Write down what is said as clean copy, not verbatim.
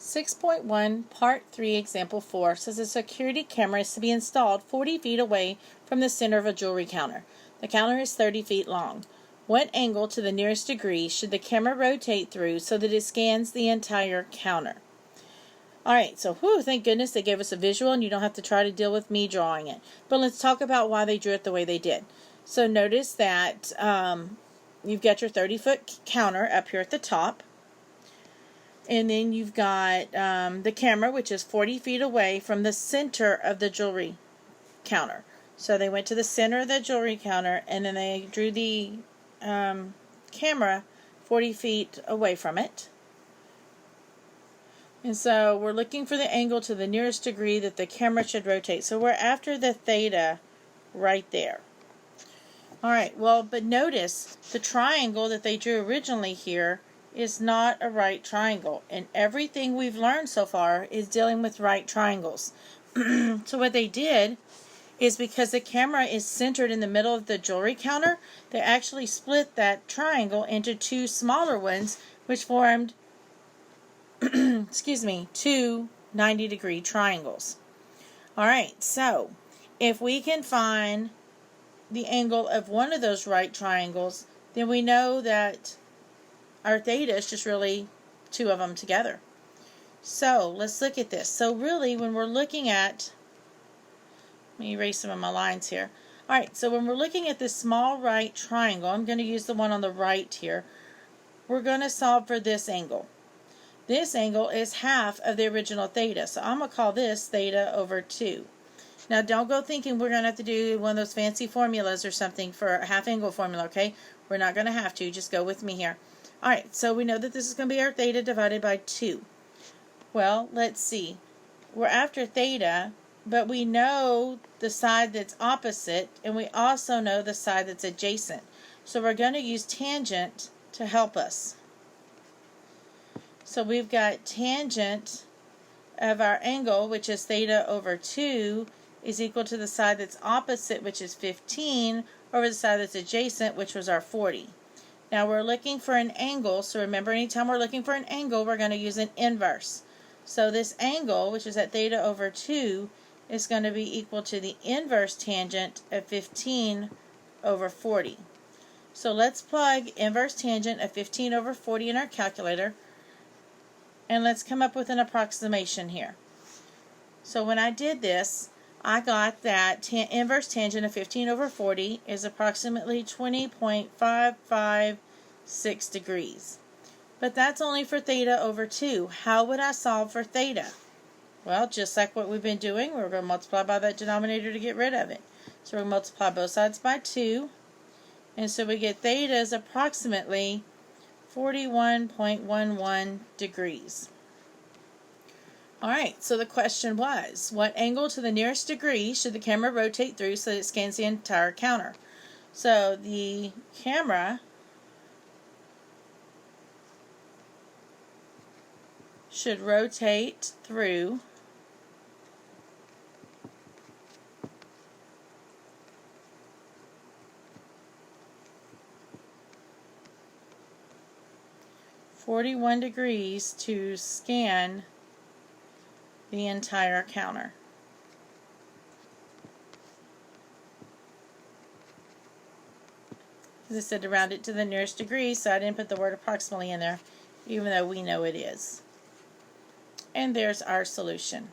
6.1 Part 3 Example 4 says a security camera is to be installed 40 feet away from the center of a jewelry counter. The counter is 30 feet long. What angle to the nearest degree should the camera rotate through so that it scans the entire counter? Alright, so thank goodness they gave us a visual and you don't have to try to deal with me drawing it. But let's talk about why they drew it the way they did. So notice that you've got your 30-foot counter up here at the top. And then you've got the camera, which is 40 feet away from the center of the jewelry counter. So they went to the center of the jewelry counter, and then they drew the camera 40 feet away from it. And so we're looking for the angle to the nearest degree that the camera should rotate. So we're after the theta right there. Alright, well, but notice the triangle that they drew originally here is not a right triangle, and everything we've learned so far is dealing with right triangles. So what they did is, because the camera is centered in the middle of the jewelry counter, they actually split that triangle into two smaller ones, which formed excuse me, two 90-degree triangles. Alright, so if we can find the angle of one of those right triangles, then we know that our theta is just really two of them together. So let's look at this. So really, when we're looking at, let me erase some of my lines here. Alright, so when we're looking at this small right triangle, I'm going to use the one on the right here, we're going to solve for this angle. This angle is half of the original theta, so I'm going to call this theta over 2. Now don't go thinking we're going to have to do one of those fancy formulas or something for a half angle formula, okay? We're not going to have to, just go with me here. Alright, so we know that this is going to be our theta divided by 2. Well, let's see. We're after theta, but we know the side that's opposite, and we also know the side that's adjacent. So we're going to use tangent to help us. So we've got tangent of our angle, which is theta over 2, is equal to the side that's opposite, which is 15, over the side that's adjacent, which was our 40. Now we're looking for an angle, so remember, anytime we're looking for an angle, we're going to use an inverse. So this angle, which is at theta over 2, is going to be equal to the inverse tangent of 15 over 40. So let's plug inverse tangent of 15 over 40 in our calculator, and let's come up with an approximation here. So when I did this, I got that inverse tangent of 15 over 40 is approximately 20.556 degrees. But that's only for theta over 2. How would I solve for theta? Well, just like what we've been doing, we're going to multiply by that denominator to get rid of it. So we're going to multiply both sides by 2. And so we get theta is approximately 41.11 degrees. Alright, so the question was, what angle to the nearest degree should the camera rotate through so that it scans the entire counter? So the camera should rotate through (41 degrees) to scan the entire counter. As I said, to round it to the nearest degree, so I didn't put the word approximately in there, even though we know it is. And there's our solution.